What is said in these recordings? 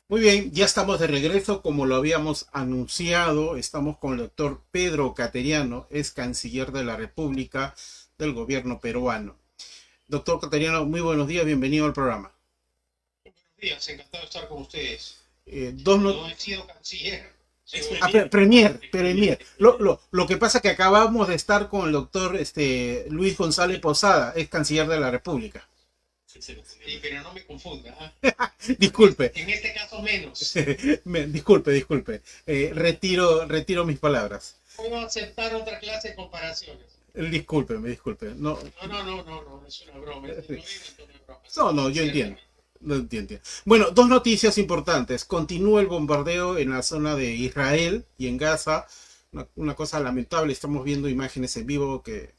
Muy bien, ya estamos de regreso, como lo habíamos anunciado. Estamos con el doctor Pedro Cateriano, es canciller de la República del gobierno peruano. Doctor Cateriano, muy buenos días, bienvenido al programa. Buenos días, encantado de estar con ustedes. Dos no- No he sido canciller, Es soy Premier. Premier, Es Premier. Premier. Lo que pasa es que acabamos de estar con el doctor Luis González Posada, es canciller de la República. Sí, se confundió. sí, pero no me confunda. ¿Ah? Disculpe, En este caso menos. disculpe. Retiro mis palabras. Puedo aceptar otra clase de comparaciones. Disculpe. No, No, es una broma. No viene en tono de broma, no, yo entiendo. ciertamente. No entiendo. Bueno, dos noticias importantes. Continúa el bombardeo en la zona de Israel y en Gaza. Una cosa lamentable. Estamos viendo imágenes en vivo que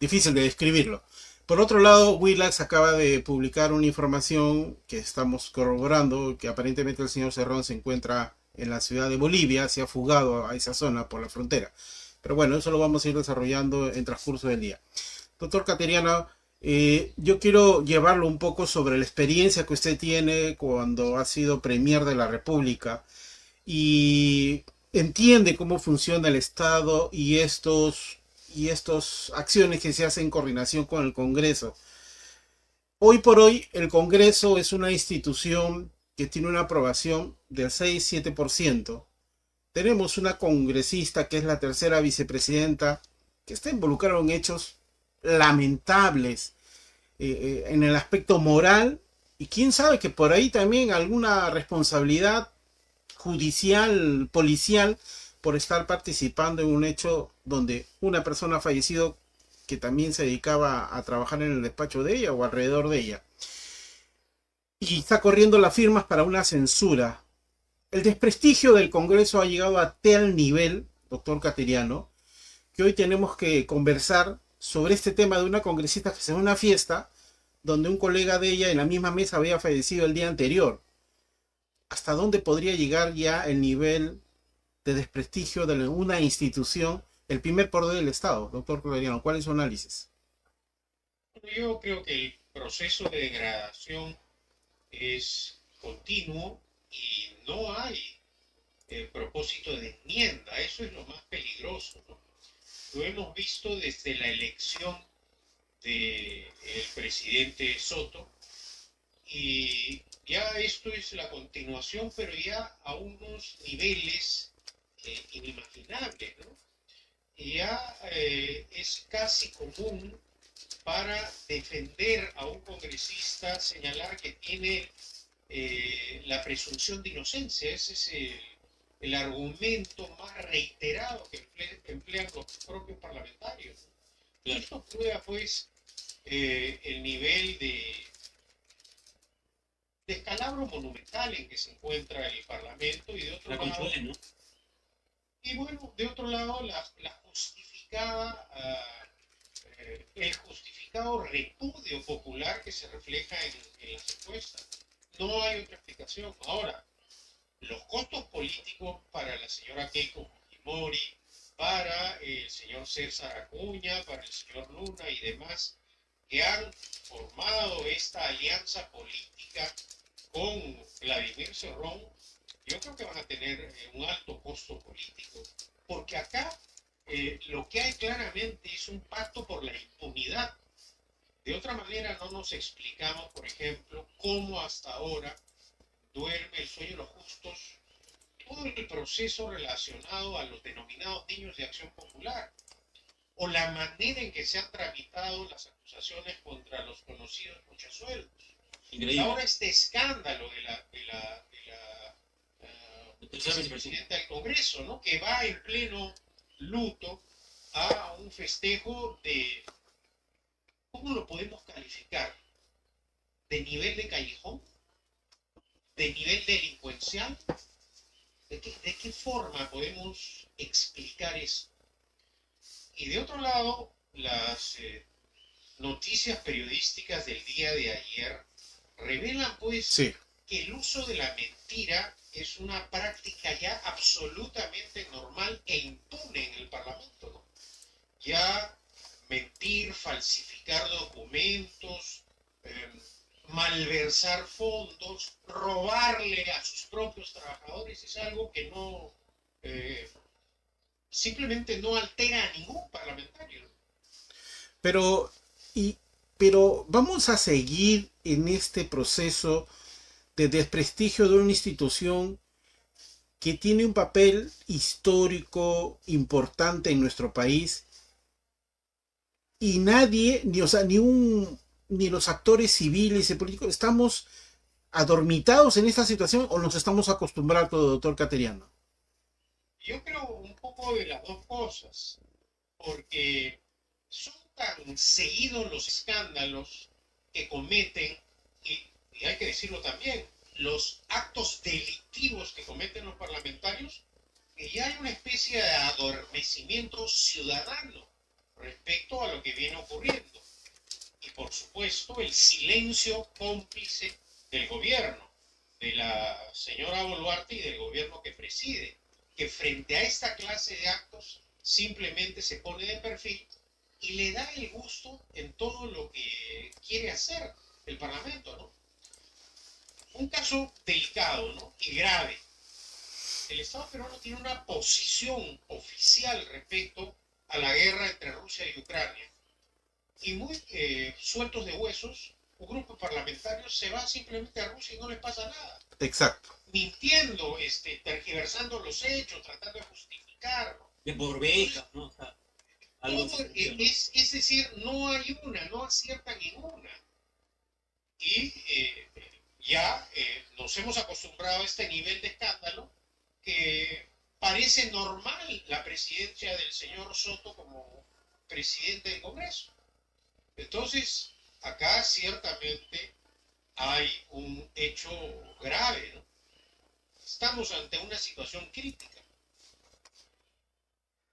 difícil de describirlo. Por otro lado, Willax acaba de publicar una información que estamos corroborando, que aparentemente el señor Cerrón se encuentra en la ciudad de Bolivia, se ha fugado a esa zona por la frontera. Pero bueno, eso lo vamos a ir desarrollando en transcurso del día. Doctor Cateriano, yo quiero llevarlo un poco sobre la experiencia que usted tiene cuando ha sido Premier de la República y entiende cómo funciona el Estado y estos acciones que se hacen en coordinación con el Congreso. Hoy por hoy el Congreso es una institución que tiene una aprobación del 6-7%. Tenemos una congresista que es la tercera vicepresidenta que está involucrada en hechos lamentables en el aspecto moral y quién sabe que por ahí también alguna responsabilidad judicial, policial, por estar participando en un hecho donde una persona ha fallecido que también se dedicaba a trabajar en el despacho de ella o alrededor de ella. Y está corriendo las firmas para una censura. El desprestigio del Congreso ha llegado a tal nivel, doctor Cateriano, que hoy tenemos que conversar sobre este tema de una congresista que se en una fiesta donde un colega de ella en la misma mesa había fallecido el día anterior. ¿Hasta dónde podría llegar ya el nivel de desprestigio de una institución, el primer poder del Estado, doctor Clariano? ¿Cuál es su análisis? Bueno, yo creo que el proceso de degradación es continuo y no hay propósito de enmienda. Eso es lo más peligroso, ¿no? Lo hemos visto desde la elección del presidente Soto. Y ya esto es la continuación, pero ya a unos niveles inimaginables, ¿no? Y ya es casi común para defender a un congresista señalar que tiene la presunción de inocencia. Ese es el argumento más reiterado que emplean los propios parlamentarios, ¿no? Y Claro. esto prueba, pues, el nivel de escalabro monumental en que se encuentra el Parlamento y de otro La lado, control, ¿no? y bueno, de otro lado la justificada, el justificado repudio popular que se refleja en las encuestas. No hay otra explicación. Ahora, los costos políticos para la señora Keiko Fujimori, para el señor César Acuña, para el señor Luna y demás, que han formado esta alianza política con Vladimir Cerrón, yo creo que van a tener un alto costo político, porque acá lo que hay claramente es un pacto por la impunidad. De otra manera no nos explicamos, por ejemplo, cómo hasta ahora duerme el sueño de los justos todo el proceso relacionado a los denominados niños de acción popular, o la manera en que se han tramitado las acusaciones contra los conocidos muchasueldos. Y Increíble. ahora este escándalo de la Tercera vicepresidenta. vicepresidenta del Congreso, ¿no? Que va en pleno luto a un festejo de, ¿cómo lo podemos calificar? ¿De nivel de callejón? ¿De nivel delincuencial? ¿De qué forma podemos explicar eso? Y de otro lado, las noticias periodísticas del día de ayer revelan pues Sí, que el uso de la mentira es una práctica ya absolutamente normal e impune en el Parlamento, ¿no? Ya mentir, falsificar documentos, eh, malversar fondos, robarle a sus propios trabajadores, es algo que no, eh, simplemente no altera a ningún parlamentario. Pero, y, pero vamos a seguir en este proceso de desprestigio de una institución que tiene un papel histórico importante en nuestro país y nadie, ni, o sea, ni los actores civiles y políticos, estamos adormitados en esta situación o nos estamos acostumbrando, doctor Cateriano. Yo creo un poco de las dos cosas, porque son tan seguidos los escándalos que cometen, y hay que decirlo también, los actos delictivos que cometen los parlamentarios, que ya hay una especie de adormecimiento ciudadano respecto a lo que viene ocurriendo. Y por supuesto el silencio cómplice del gobierno, de la señora Boluarte y del gobierno que preside, que frente a esta clase de actos simplemente se pone de perfil y le da el gusto en todo lo que quiere hacer el Parlamento, ¿no? Un caso delicado, ¿no? Y grave. El Estado peruano tiene una posición oficial respecto a la guerra entre Rusia y Ucrania. Y muy sueltos de huesos, un grupo de parlamentarios se va simplemente a Rusia y no les pasa nada. Exacto. Mintiendo, tergiversando los hechos, tratando de justificarlo. De por becas, ¿no? O sea, algo Todo así, ¿no? es decir, no hay una, no aciertan en una. Y ya nos hemos acostumbrado a este nivel de escándalo que parece normal la presidencia del señor Soto como presidente del Congreso. Entonces, acá ciertamente hay un hecho grave, ¿no? Estamos ante una situación crítica.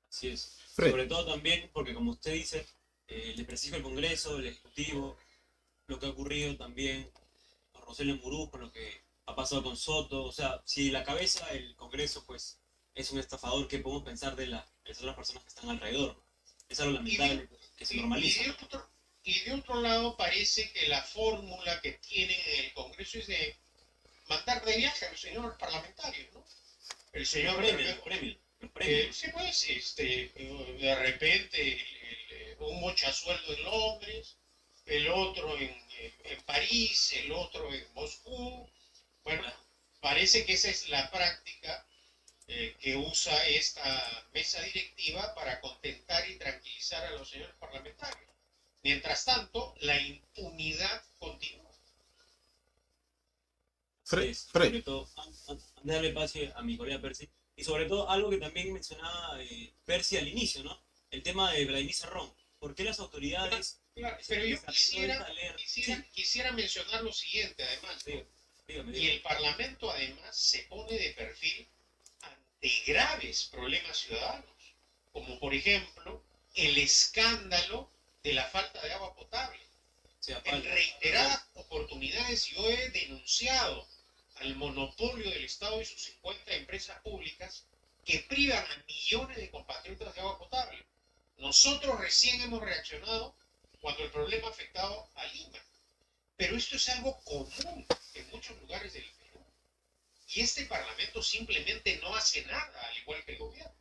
Así es. Fred. Sobre todo también porque, como usted dice, el desprestigio del Congreso, del Ejecutivo, lo que ha ocurrido también con Rogelio Murú, con lo que ha pasado con Soto. O sea, si la cabeza del Congreso pues es un estafador, ¿qué podemos pensar de las otras personas que están alrededor? Es algo lamentable que se normaliza. Y de otro lado parece que la fórmula que tienen en el Congreso es de mandar de viaje a los señores parlamentarios, ¿no? El señor Los premios. sí, pues, de repente un mochasueldo en Londres, el otro en París, el otro en Moscú. Bueno, parece que esa es la práctica que usa esta mesa directiva para contentar y tranquilizar a los señores parlamentarios. Mientras tanto, la impunidad continúa. Fred, Sobre todo, antes de darle pase a mi colega Percy, y sobre todo algo que también mencionaba Percy al inicio, ¿no? El tema de Vladimir Cerrón. ¿Por qué las autoridades Claro, pero yo Sí, quisiera mencionar lo siguiente, además, ¿no? dígame. Y el Parlamento, además, se pone de perfil ante graves problemas ciudadanos, como por ejemplo el escándalo de la falta de agua potable. En reiteradas oportunidades yo he denunciado al monopolio del Estado y sus 50 empresas públicas que privan a millones de compatriotas de agua potable. Nosotros recién hemos reaccionado cuando el problema ha afectado a Lima. Pero esto es algo común en muchos lugares del Perú. Y este Parlamento simplemente no hace nada, al igual que el gobierno.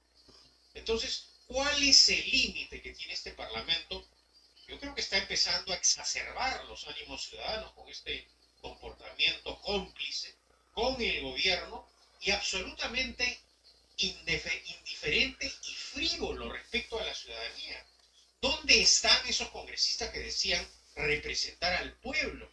Entonces, ¿cuál es el límite que tiene este Parlamento? Yo creo que está empezando a exacerbar los ánimos ciudadanos con este comportamiento cómplice con el gobierno y absolutamente indiferente y frívolo respecto a la ciudadanía. ¿Dónde están esos congresistas que decían representar al pueblo?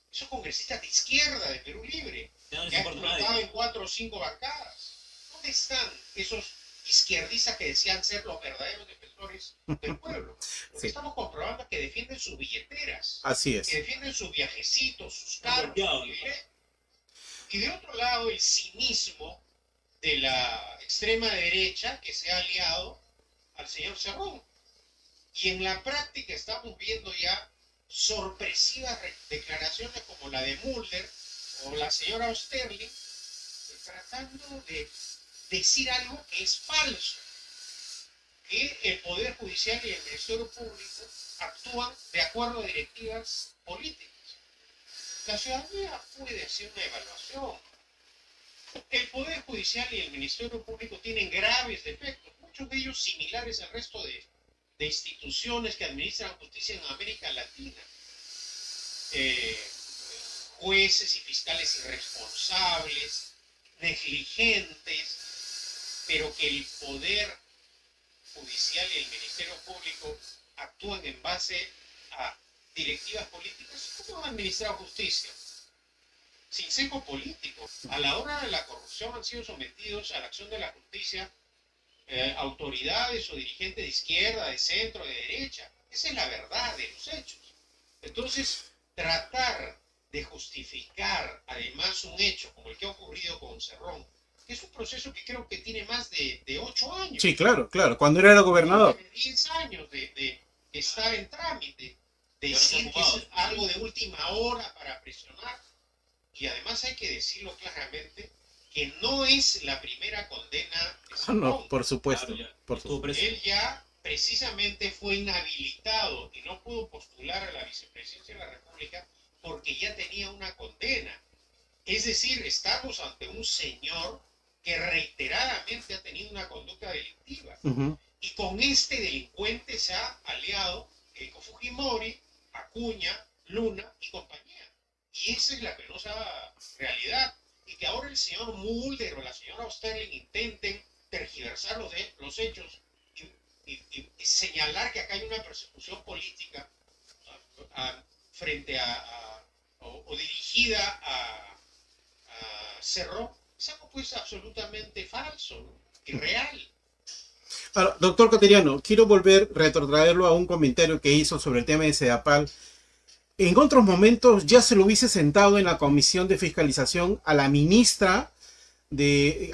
Esos congresistas de izquierda de Perú Libre, que han explotado en 4 o 5 bancadas. ¿Dónde están esos izquierdistas que decían ser los verdaderos defensores del pueblo? Lo que estamos comprobando es que defienden sus billeteras. Así es. Que defienden sus viajecitos, sus carros. Y de otro lado, el cinismo de la extrema derecha que se ha aliado al señor Cerrón. Y en la práctica estamos viendo ya sorpresivas declaraciones como la de Mulder o la señora Osterling, tratando de decir algo que es falso, que el Poder Judicial y el Ministerio Público actúan de acuerdo a directivas políticas. La ciudadanía puede hacer una evaluación. El Poder Judicial y el Ministerio Público tienen graves defectos, muchos de ellos similares al resto de instituciones que administran justicia en América Latina. Jueces y fiscales irresponsables, negligentes, pero que el Poder Judicial y el Ministerio Público actúan en base a directivas políticas. ¿Cómo han administrado justicia? Sin sesgo político. A la hora de la corrupción han sido sometidos a la acción de la justicia autoridades o dirigentes de izquierda, de centro, de derecha. Esa es la verdad de los hechos. Entonces, tratar de justificar además un hecho como el que ha ocurrido con Cerrón, que es un proceso que creo que tiene más de 8 años. Sí, claro, claro. Cuando era gobernador. Tiene 10 años de estar en trámite. Decir que es algo de última hora para presionar. Y además hay que decirlo claramente, que no es la primera condena de Cerrón. No, por supuesto. Claro, Por supuesto. Él ya precisamente fue inhabilitado y no pudo postular a la vicepresidencia de la República porque ya tenía una condena. Es decir, estamos ante un señor que reiteradamente ha tenido una conducta delictiva. Y con este delincuente se ha aliado Keiko Fujimori, Acuña, Luna y compañía. Y esa es la penosa realidad. Y que ahora el señor Mulder o la señora Osterling intenten tergiversar los hechos y señalar que acá hay una persecución política frente o dirigida a Cerrón, es algo pues absolutamente falso, ¿no? Irreal. Ahora, doctor Cateriano, quiero retrotraerlo a un comentario que hizo sobre el tema de Sedapal. En otros momentos ya se lo hubiese sentado en la comisión de fiscalización a la ministra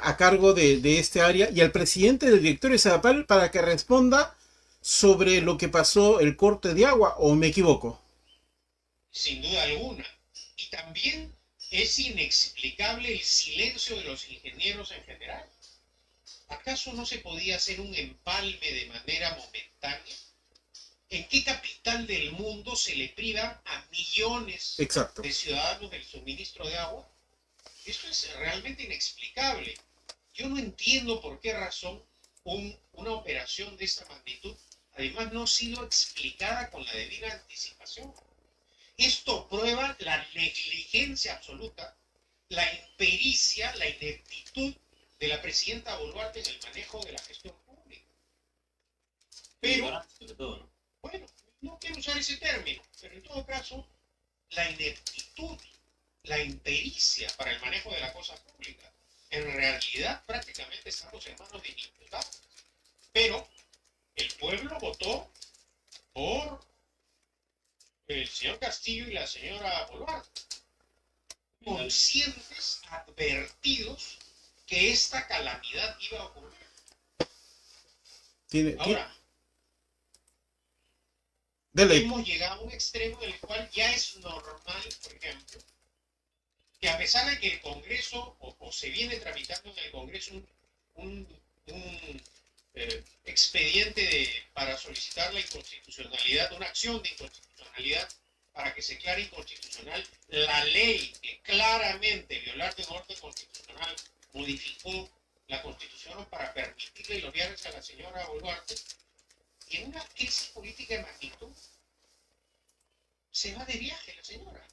a cargo de este área y al presidente del directorio de Sedapal para que responda sobre lo que pasó el corte de agua, ¿o me equivoco? Sin duda alguna. Y también es inexplicable el silencio de los ingenieros en general. ¿Acaso no se podía hacer un empalme de manera momentánea? ¿En qué capital del mundo se le priva a millones de ciudadanos del suministro de agua? Esto es realmente inexplicable. Yo no entiendo por qué razón una operación de esta magnitud además no ha sido explicada con la debida anticipación. Esto prueba la negligencia absoluta, la impericia, la ineptitud de la presidenta Boluarte en el manejo de la gestión pública. Pero, bueno, no quiero usar ese término, pero en todo caso, la ineptitud, la impericia para el manejo de la cosa pública, en realidad prácticamente estamos en manos de inimputables. Pero el pueblo votó por el señor Castillo y la señora Boluarte, conscientes, advertidos que esta calamidad iba a ocurrir. Ahora, hemos llegado a un extremo en el cual ya es normal, por ejemplo, que a pesar de que el Congreso, o se viene tramitando en el Congreso un expediente para solicitar la inconstitucionalidad, una acción de inconstitucionalidad para que se declare inconstitucional la ley que claramente, violando un orden constitucional, modificó la Constitución para permitirle los viajes a la señora Boluarte, y en una crisis política de magnitud se va de viaje la señora.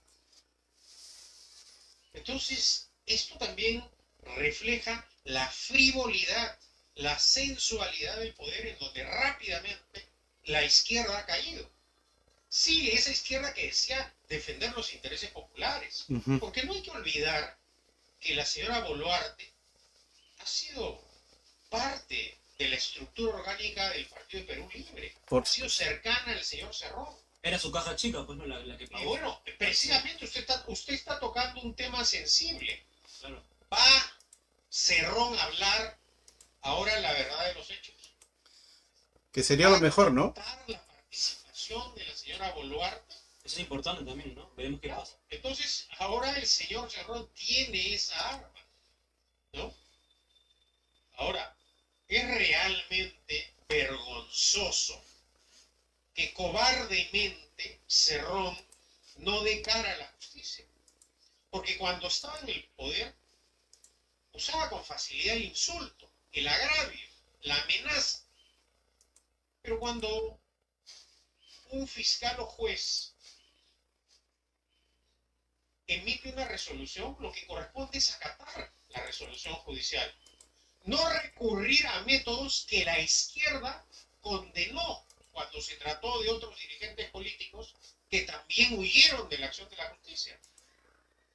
Entonces, esto también refleja la frivolidad, la sensualidad del poder, en donde rápidamente la izquierda ha caído. Sí, esa izquierda que decía defender los intereses populares. Porque no hay que olvidar que la señora Boluarte ha sido parte de la estructura orgánica del Partido de Perú Libre. Ha sido cercana al señor Cerrón. Era su caja chica, pues, no la que pagó. Y bueno, precisamente usted está tocando un tema sensible. Claro. ¿Va Cerrón a hablar ahora la verdad de los hechos? Que sería lo mejor, ¿no? La participación de la señora Boluarte. Eso es importante también, ¿no? Veremos qué pasa. Entonces, ahora el señor Cerrón tiene esa arma, ¿no? Ahora, es realmente vergonzoso que cobardemente Cerrón no dé cara a la justicia. Porque cuando estaba en el poder, usaba con facilidad el insulto, el agravio, la amenaza. Pero cuando un fiscal o juez emite una resolución, lo que corresponde es acatar la resolución judicial. No recurrir a métodos que la izquierda condenó cuando se trató de otros dirigentes políticos que también huyeron de la acción de la justicia.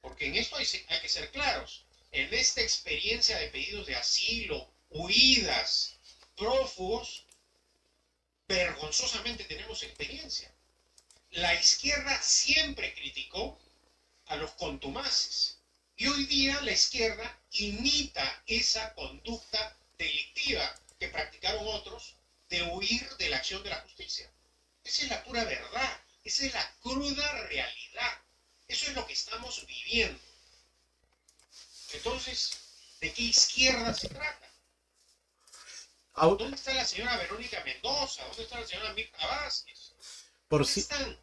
Porque en esto hay que ser claros. En esta experiencia de pedidos de asilo, huidas, prófugos, vergonzosamente tenemos experiencia. La izquierda siempre criticó a los contumaces. Y hoy día la izquierda imita esa conducta delictiva que practicaron otros de huir de la acción de la justicia. Esa es la pura verdad, esa es la cruda realidad. Eso es lo que estamos viviendo. Entonces, ¿de qué izquierda se trata? ¿Dónde está la señora Verónica Mendoza? ¿Dónde está la señora Mirta Vázquez? ¿Dónde están?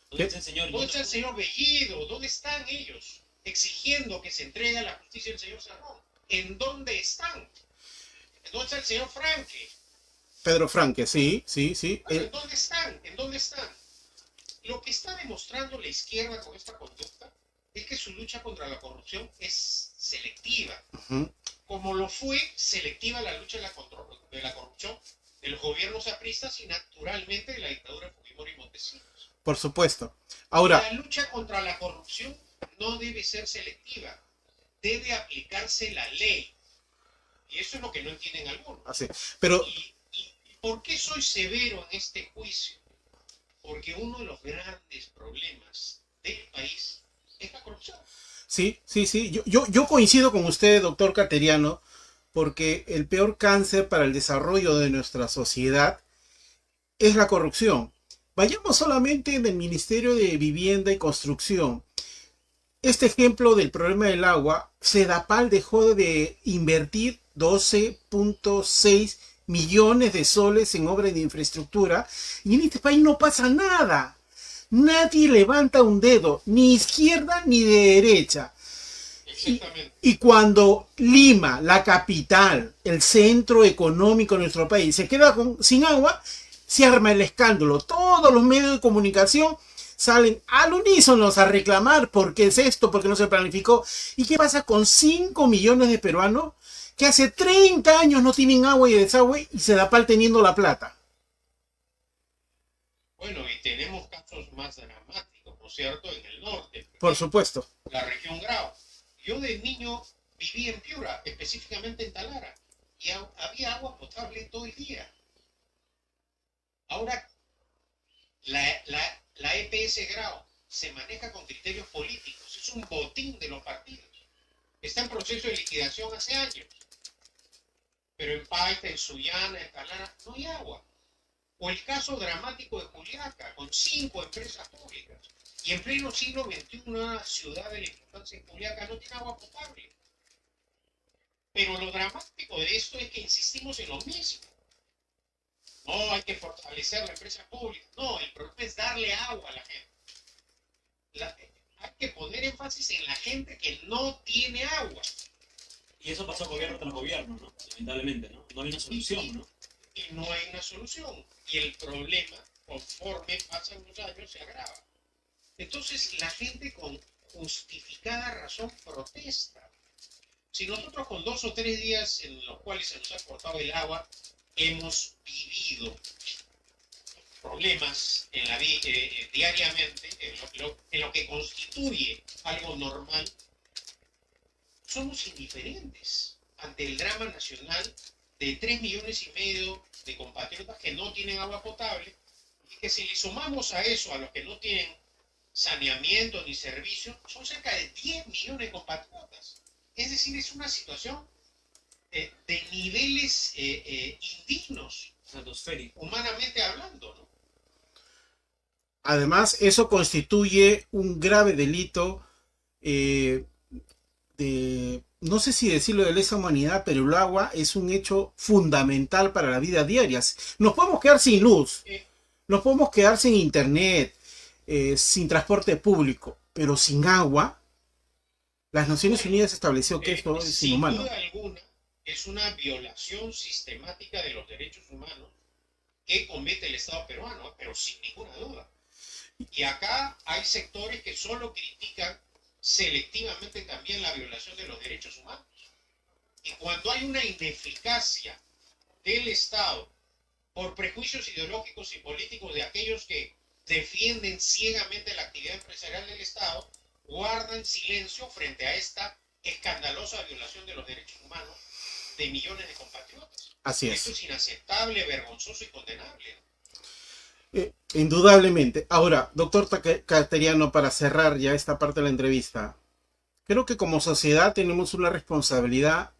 ¿Dónde está el señor? ¿Dónde está el señor Bellido? ¿Dónde están ellos exigiendo que se entregue a la justicia del señor Cerrón? ¿En dónde están? ¿En dónde está el señor Franque? Pedro Franque, sí, sí, sí. Bueno, ¿en dónde están? ¿En dónde están? Lo que está demostrando la izquierda con esta conducta es que su lucha contra la corrupción es selectiva, como lo fue selectiva la lucha de la corrupción de los gobiernos apristas y naturalmente de la dictadura de Fujimori y Montesinos. Por supuesto. Ahora, la lucha contra la corrupción no debe ser selectiva, debe aplicarse la ley. Y eso es lo que no entienden algunos. así, pero ¿Y por qué soy severo en este juicio? Porque uno de los grandes problemas del país es la corrupción. sí, sí, sí. Yo coincido con usted, doctor Cateriano, porque el peor cáncer para el desarrollo de nuestra sociedad es la corrupción. Vayamos solamente del Ministerio de Vivienda y Construcción. Este ejemplo del problema del agua, Sedapal dejó de invertir 12.6 millones de soles en obras de infraestructura y en este país no pasa nada. Nadie levanta un dedo, ni izquierda ni de derecha. Y cuando Lima, la capital, el centro económico de nuestro país, se queda sin agua, se arma el escándalo. Todos los medios de comunicación salen al unísono a reclamar por qué es esto, por qué no se planificó. ¿Y qué pasa con 5 millones de peruanos que hace 30 años no tienen agua y desagüe y Sedapal teniendo la plata? Bueno, y tenemos casos más dramáticos, ¿no es cierto?, en el norte. Por supuesto. La región Grau. Yo de niño viví en Piura, específicamente en Talara, y había agua potable todo el día. Ahora, la EPS Grau se maneja con criterios políticos, es un botín de los partidos. Está en proceso de liquidación hace años. Pero en Paita, en Sullana, en Talara, no hay agua. O el caso dramático de Juliaca, con 5 empresas públicas. Y en pleno siglo XXI, una ciudad de la importancia de Juliaca no tiene agua potable. Pero lo dramático de esto es que insistimos en lo mismo. No, hay que fortalecer la empresa pública. No, el problema es darle agua a la gente. Hay que poner énfasis en la gente que no tiene agua. Y eso pasó gobierno tras gobierno, ¿no? Lamentablemente, ¿no? No hay una solución, ¿no? Y no hay una solución. Y el problema, conforme pasan los años, se agrava. Entonces, la gente con justificada razón protesta. Si nosotros con 2 o 3 días en los cuales se nos ha cortado el agua, hemos vivido problemas en diariamente, en lo que constituye algo normal, somos indiferentes ante el drama nacional de 3,5 millones de compatriotas que no tienen agua potable, y que si le sumamos a eso a los que no tienen saneamiento ni servicio, son cerca de 10 millones de compatriotas. Es decir, es una situación de niveles indignos, humanamente hablando, ¿no? Además, eso constituye un grave delito no sé si decirlo de lesa humanidad, pero el agua es un hecho fundamental para la vida diaria. Nos podemos quedar sin luz, nos podemos quedar sin internet, sin transporte público, pero sin agua Las Naciones Bueno, Unidas estableció que esto es sin inhumano. duda alguna es una violación sistemática de los derechos humanos que comete el Estado peruano, pero sin ninguna duda. Y acá hay sectores que solo critican selectivamente también la violación de los derechos humanos. Y cuando hay una ineficacia del Estado por prejuicios ideológicos y políticos de aquellos que defienden ciegamente la actividad empresarial del Estado, guardan silencio frente a esta escandalosa violación de los derechos humanos de millones de compatriotas. Así Esto es. es inaceptable, vergonzoso y condenable. Indudablemente. Ahora, doctor Cateriano, para cerrar ya esta parte de la entrevista, creo que como sociedad tenemos una responsabilidad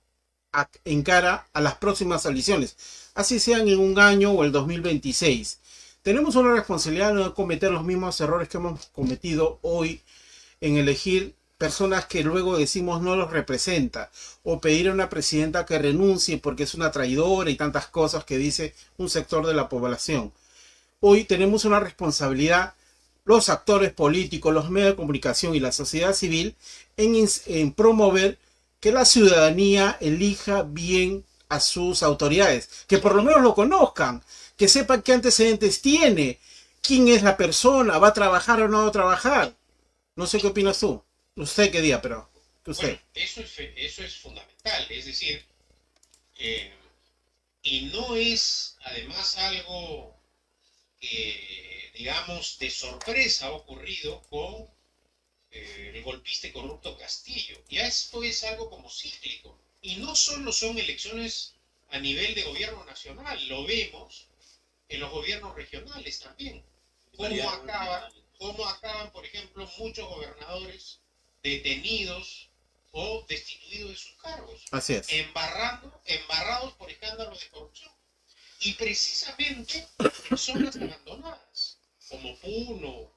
en cara a las próximas elecciones, así sean en un año o el 2026. Tenemos una responsabilidad de no cometer los mismos errores que hemos cometido hoy en elegir personas que luego decimos no los representa, o pedir a una presidenta que renuncie porque es una traidora y tantas cosas que dice un sector de la población. Hoy tenemos una responsabilidad, los actores políticos, los medios de comunicación y la sociedad civil, en promover que la ciudadanía elija bien a sus autoridades, que por lo menos lo conozcan, que sepan qué antecedentes tiene, quién es la persona, va a trabajar o no va a trabajar. No sé qué opinas tú. No sé qué día, pero Bueno, usted. eso es fundamental, es decir, eh, y no es además algo que, digamos, de sorpresa ha ocurrido con el golpista y corrupto Castillo. Ya esto es algo como cíclico. Y no solo son elecciones a nivel de gobierno nacional, lo vemos en los gobiernos regionales también. Cómo acaban, por ejemplo, muchos gobernadores detenidos o destituidos de sus cargos, Así es. embarrados por escándalos de corrupción. Y precisamente en zonas abandonadas, como Puno,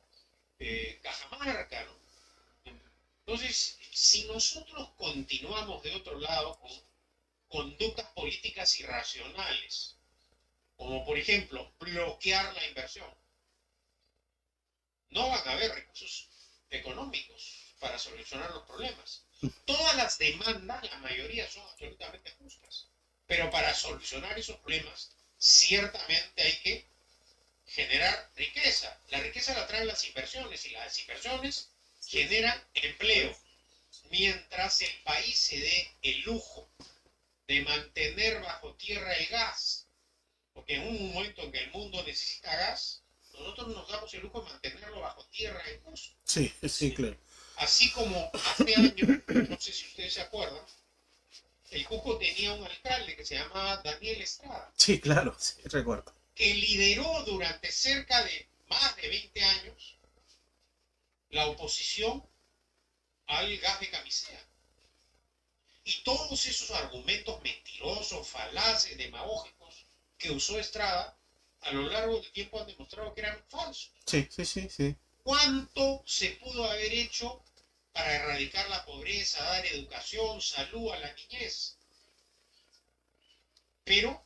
Cajamarca, ¿no? Entonces, si nosotros continuamos de otro lado con conductas políticas irracionales, como por ejemplo bloquear la inversión, no van a haber recursos económicos para solucionar los problemas. Todas las demandas, la mayoría son absolutamente justas, pero para solucionar esos problemas, ciertamente hay que generar riqueza. La riqueza la traen las inversiones y las inversiones generan empleo. Mientras el país se dé el lujo de mantener bajo tierra el gas, porque en un momento en que el mundo necesita gas, nosotros nos damos el lujo de mantenerlo bajo tierra en Cusco. Sí, sí, claro. Así como hace años, no sé si ustedes se acuerdan, el Cusco tenía un alcalde que se llamaba Daniel Estrada. Sí, claro, sí, recuerdo. Que lideró durante cerca de más de 20 años la oposición al gas de camisea. Y todos esos argumentos mentirosos, falaces, demagógicos que usó Estrada, a lo largo del tiempo han demostrado que eran falsos. Sí, sí, sí, sí. ¿Cuánto se pudo haber hecho para erradicar la pobreza, dar educación, salud a la niñez? Pero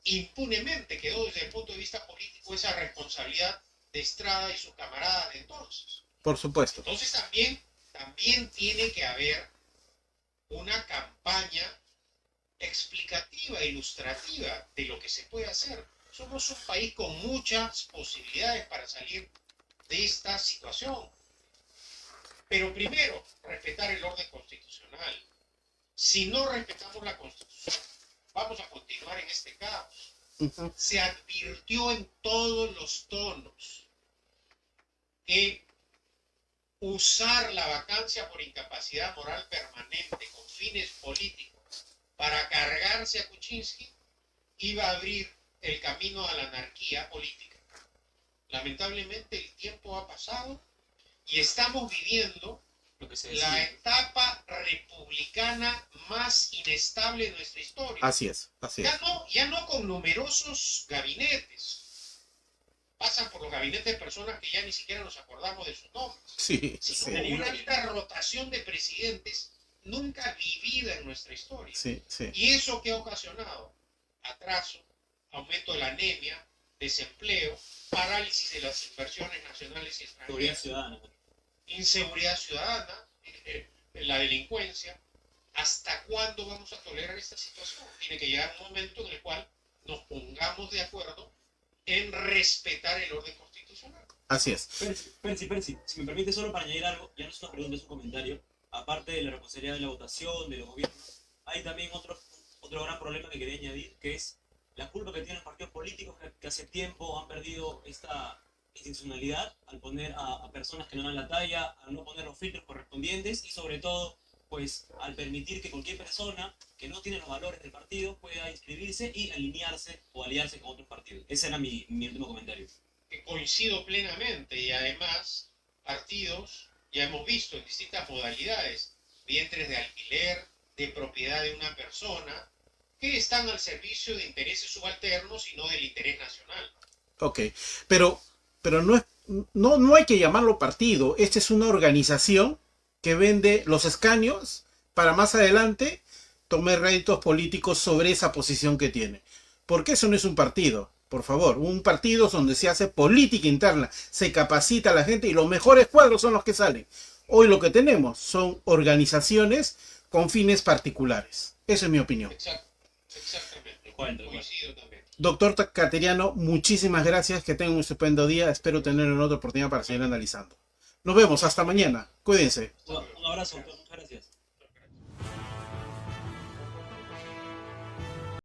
impunemente quedó desde el punto de vista político esa responsabilidad de Estrada y sus camaradas de entonces. Por supuesto. Entonces también tiene que haber una campaña explicativa, ilustrativa de lo que se puede hacer. Somos un país con muchas posibilidades para salir de esta situación. Pero primero, respetar el orden constitucional. Si no respetamos la Constitución, vamos a continuar en este caos. Se advirtió en todos los tonos que usar la vacancia por incapacidad moral permanente con fines políticos para cargarse a Kuczynski iba a abrir el camino a la anarquía política. Lamentablemente el tiempo ha pasado y estamos viviendo la etapa republicana más inestable de nuestra historia. Así es, así es. Ya no con numerosos gabinetes. Pasan por los gabinetes de personas que ya ni siquiera nos acordamos de sus nombres. Sí, sino sí. con una alta rotación de presidentes nunca vivida en nuestra historia. Sí, sí. ¿Y eso qué ha ocasionado? Atraso, aumento de la anemia, desempleo, parálisis de las inversiones nacionales y extranjeras, inseguridad ciudadana, la delincuencia. ¿Hasta cuándo vamos a tolerar esta situación? Tiene que llegar un momento en el cual nos pongamos de acuerdo en respetar el orden constitucional. Así es. Percy, si me permite solo para añadir algo, ya no es una pregunta, es un comentario. Aparte de la responsabilidad de la votación, de los gobiernos, hay también otro gran problema que quería añadir, que es la culpa que tienen los partidos políticos que hace tiempo han perdido esta institucionalidad al poner a personas que no dan la talla, al no poner los filtros correspondientes y sobre todo pues al permitir que cualquier persona que no tiene los valores del partido pueda inscribirse y alinearse o aliarse con otros partidos. Ese era mi último comentario. Coincido plenamente y además partidos ya hemos visto en distintas modalidades, vientres de alquiler, de propiedad de una persona, que están al servicio de intereses subalternos y no del interés nacional. Ok, pero no hay que llamarlo partido. Esta es una organización que vende los escaños para más adelante tomar réditos políticos sobre esa posición que tiene. Porque eso no es un partido, por favor. Un partido es donde se hace política interna, se capacita a la gente y los mejores cuadros son los que salen. Hoy lo que tenemos son organizaciones con fines particulares. Esa es mi opinión. Exactamente. Coincido también. Doctor Cateriano, muchísimas gracias. Que tengan un estupendo día. Espero tener una otra oportunidad para seguir analizando. Nos vemos. Hasta mañana. Cuídense. Un abrazo, doctor. Muchas gracias.